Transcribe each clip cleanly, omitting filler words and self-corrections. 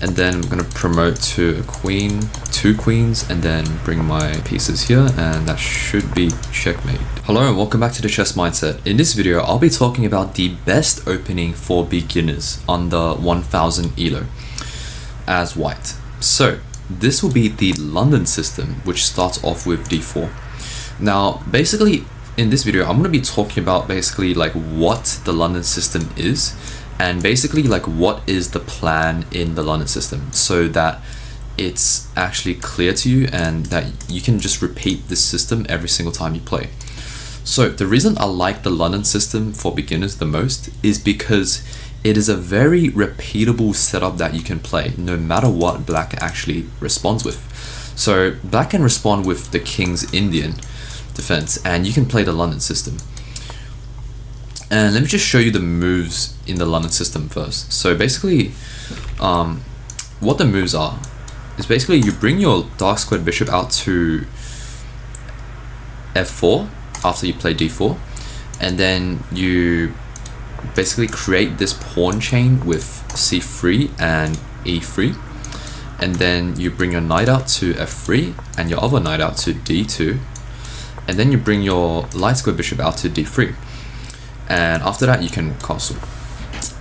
And then I'm going to promote to a queen, 2 queens, and then bring my pieces here, and that should be checkmate. Hello and welcome back to the Chess Mindset. In this video, I'll be talking about the best opening for beginners under 1000 ELO as white. So this will be the London system, which starts off with d4. Now, basically in this video, I'm going to be talking about basically like what the London system is, and basically like what is the plan in the London system, so that it's actually clear to you and that you can just repeat this system every single time you play. So the reason I like the London system for beginners the most is because it is a very repeatable setup that you can play no matter what black actually responds with. So black can respond with the King's Indian defense, and you can play the London system. And let me just show you the moves in the London system first. So basically, what the moves are is basically you bring your dark squared bishop out to f4 after you play d4, and then you basically create this pawn chain with c3 and e3, and then you bring your knight out to f3 and your other knight out to d2, and then you bring your light squared bishop out to d3. And after that you can castle.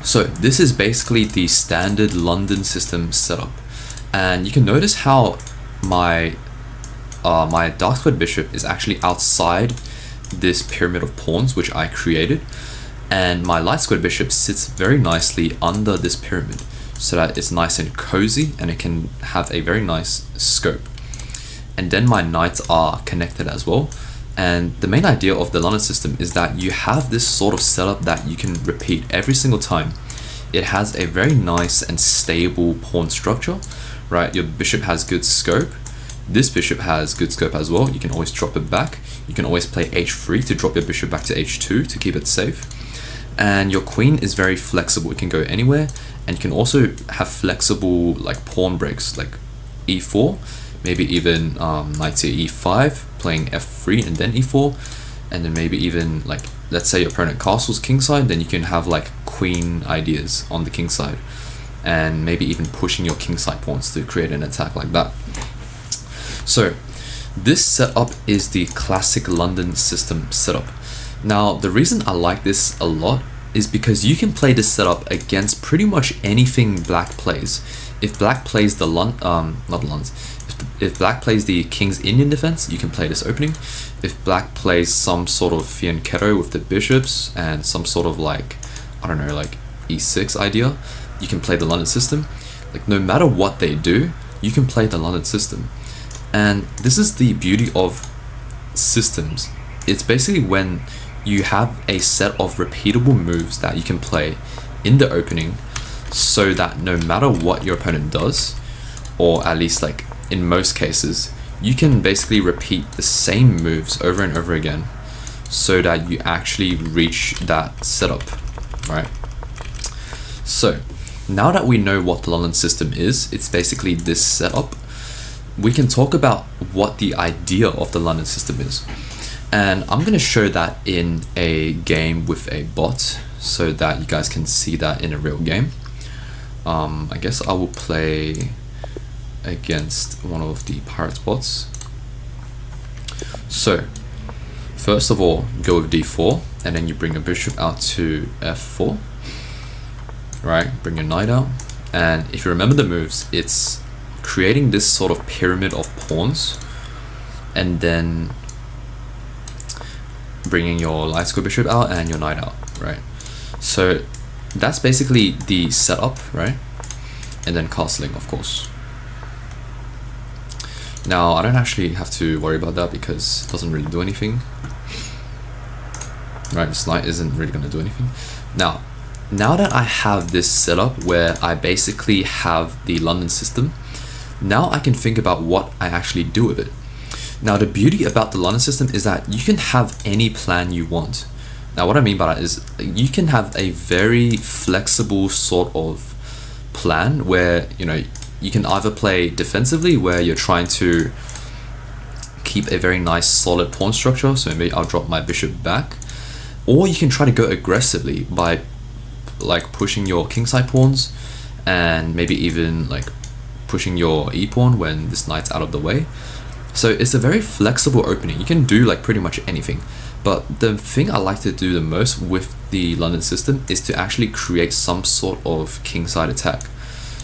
So this is basically the standard London system setup, and you can notice how my dark squared bishop is actually outside this pyramid of pawns which I created, and my light squared bishop sits very nicely under this pyramid so that it's nice and cozy and it can have a very nice scope. And then my knights are connected as well. And the main idea of the London system is that you have this sort of setup that you can repeat every single time. It has a very nice and stable pawn structure, right? Your bishop has good scope. This bishop has good scope as well. You can always drop it back. You can always play h3 to drop your bishop back to h2 to keep it safe. And your queen is very flexible. It can go anywhere, and you can also have flexible like pawn breaks like e4, maybe even knight to e5, playing f3 and then e4, and then maybe even like, let's say your opponent castles kingside, then you can have like queen ideas on the king side, and maybe even pushing your kingside pawns to create an attack like that. So this setup is the classic London system setup. Now the reason I like this a lot is because you can play this setup against pretty much anything black plays. If black plays the if black plays the King's Indian defense, you can play this opening. If black plays some sort of fianchetto with the bishops and some sort of like, I don't know, like e6 idea, you can play the London system. Like no matter what they do, you can play the London system. And this is the beauty of systems. It's basically when you have a set of repeatable moves that you can play in the opening, so that no matter what your opponent does, or at least like in most cases, you can basically repeat the same moves over and over again so that you actually reach that setup, right? So now that we know what the London system is, it's basically this setup, we can talk about what the idea of the London system is. And I'm going to show that in a game with a bot so that you guys can see that in a real game. I guess I will play against one of the Pirates bots. So first of all, go with d4, and then you bring a bishop out to f4, right? Bring your knight out, and if you remember the moves, it's creating this sort of pyramid of pawns, and then bringing your light square bishop out and your knight out, right? So that's basically the setup, right? And then castling, of course. Now I don't actually have to worry about that because it doesn't really do anything, right? This knight isn't really going to do anything. Now that I have this setup where I basically have the London system, now I can think about what I actually do with it. Now the beauty about the London system is that you can have any plan you want. Now what I mean by that is you can have a very flexible sort of plan where, you know, you can either play defensively where you're trying to keep a very nice solid pawn structure, so maybe I'll drop my bishop back, or you can try to go aggressively by like pushing your kingside pawns and maybe even like pushing your e pawn when this knight's out of the way. So it's a very flexible opening. You can do like pretty much anything. But the thing I like to do the most with the London system is to actually create some sort of kingside attack.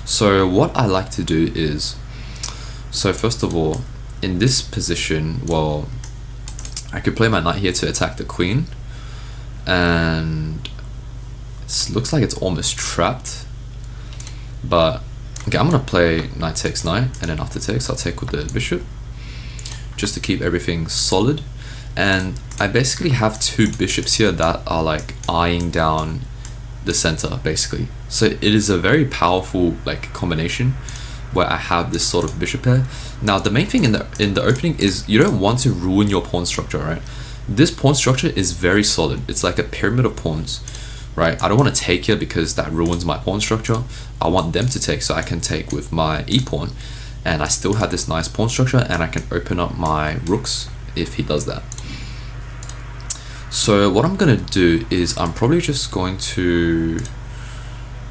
So what I like to do is, so first of all, in this position, well, I could play my knight here to attack the queen, and it looks like it's almost trapped. But okay, I'm gonna play knight takes knight, and then after takes, I'll take with the bishop, just to keep everything solid. And I basically have two bishops here that are like eyeing down the center, basically. So it is a very powerful like combination where I have this sort of bishop pair. Now the main thing in the opening is you don't want to ruin your pawn structure, right? This pawn structure is very solid. It's like a pyramid of pawns, right? I don't want to take here because that ruins my pawn structure. I want them to take so I can take with my e pawn, and I still have this nice pawn structure, and I can open up my rooks if he does that. So what I'm gonna do is I'm probably just going to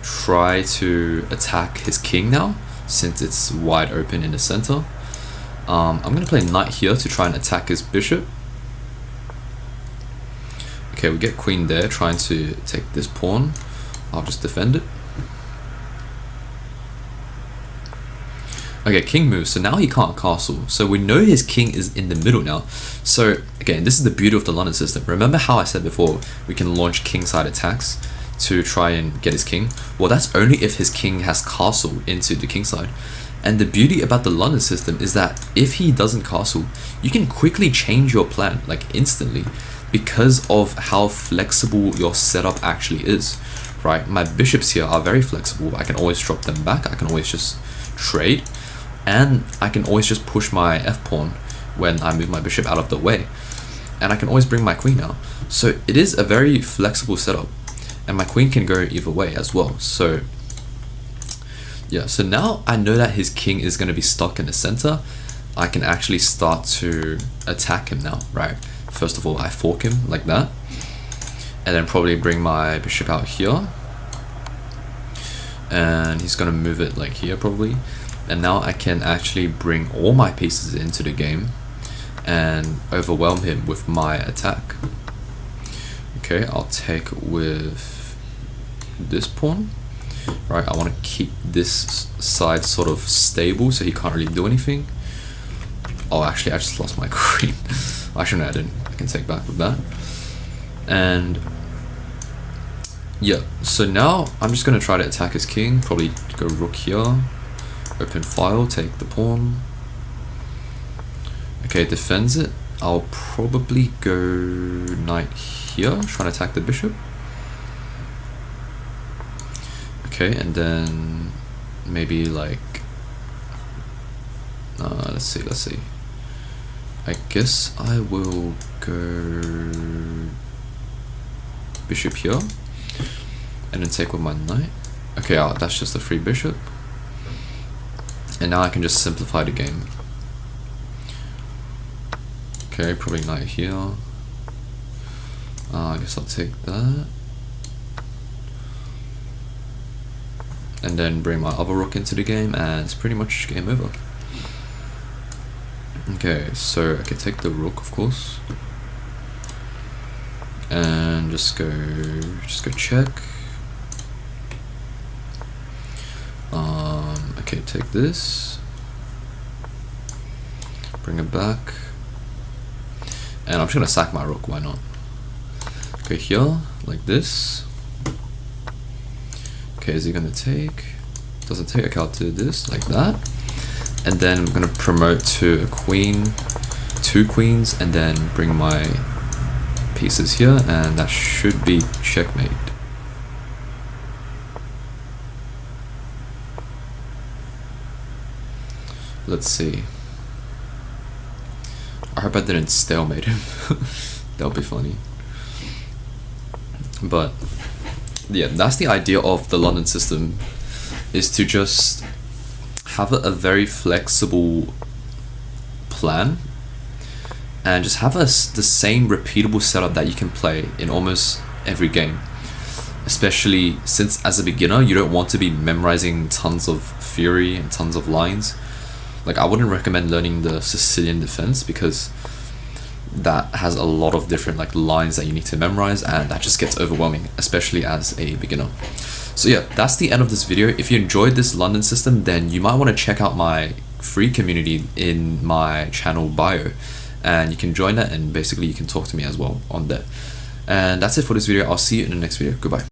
try to attack his king now, since it's wide open in the center. I'm gonna play knight here to try and attack his bishop. Okay, we get queen there, trying to take this pawn. I'll just defend it. Okay, king moves, so now he can't castle. So we know his king is in the middle now. So again, this is the beauty of the London system. Remember how I said before, we can launch kingside attacks to try and get his king? Well, that's only if his king has castle into the kingside. And the beauty about the London system is that if he doesn't castle, you can quickly change your plan, like instantly, because of how flexible your setup actually is, right? My bishops here are very flexible. I can always drop them back. I can always just trade. And I can always just push my f-pawn when I move my bishop out of the way. And I can always bring my queen out. So it is a very flexible setup. And my queen can go either way as well. So yeah, so now I know that his king is going to be stuck in the center. I can actually start to attack him now, right? First of all, I fork him like that. And then probably bring my bishop out here. And he's going to move it like here probably. And now I can actually bring all my pieces into the game and overwhelm him with my attack. Okay, I'll take with this pawn. Right, I want to keep this side sort of stable so he can't really do anything. Oh, actually I just lost my queen. Actually no, I didn't. I can take back with that. And yeah, so now I'm just going to try to attack his king. Probably go rook here. Open file, take the pawn. Okay, defends it. I'll probably go knight here, trying to attack the bishop. Okay, and then maybe like let's see. I guess I will go bishop here and then take with my knight. Okay, that's just a free bishop. And now I can just simplify the game. Okay, probably knight here. I guess I'll take that. And then bring my other rook into the game, and it's pretty much game over. Okay, so I can take the rook, of course. And just go check. Okay, take this, bring it back, and I'm just gonna sack my rook, why not? Okay, here, like this. Okay, is he gonna take? Doesn't take. Okay, I'll do this, like that. And then I'm gonna promote to a queen, 2 queens, and then bring my pieces here, and that should be checkmate. Let's see. I hope I didn't stalemate him. That would be funny. But yeah, that's the idea of the London system, is to just have a very flexible plan and just have the same repeatable setup that you can play in almost every game. especially since as a beginner you don't want to be memorizing tons of theory and tons of lines. Like, I wouldn't recommend learning the Sicilian defense because that has a lot of different like lines that you need to memorize, and that just gets overwhelming, especially as a beginner. So yeah, that's the end of this video. If you enjoyed this London system, then you might want to check out my free community in my channel bio, and you can join that, and basically you can talk to me as well on there. And that's it for this video. I'll see you in the next video. Goodbye.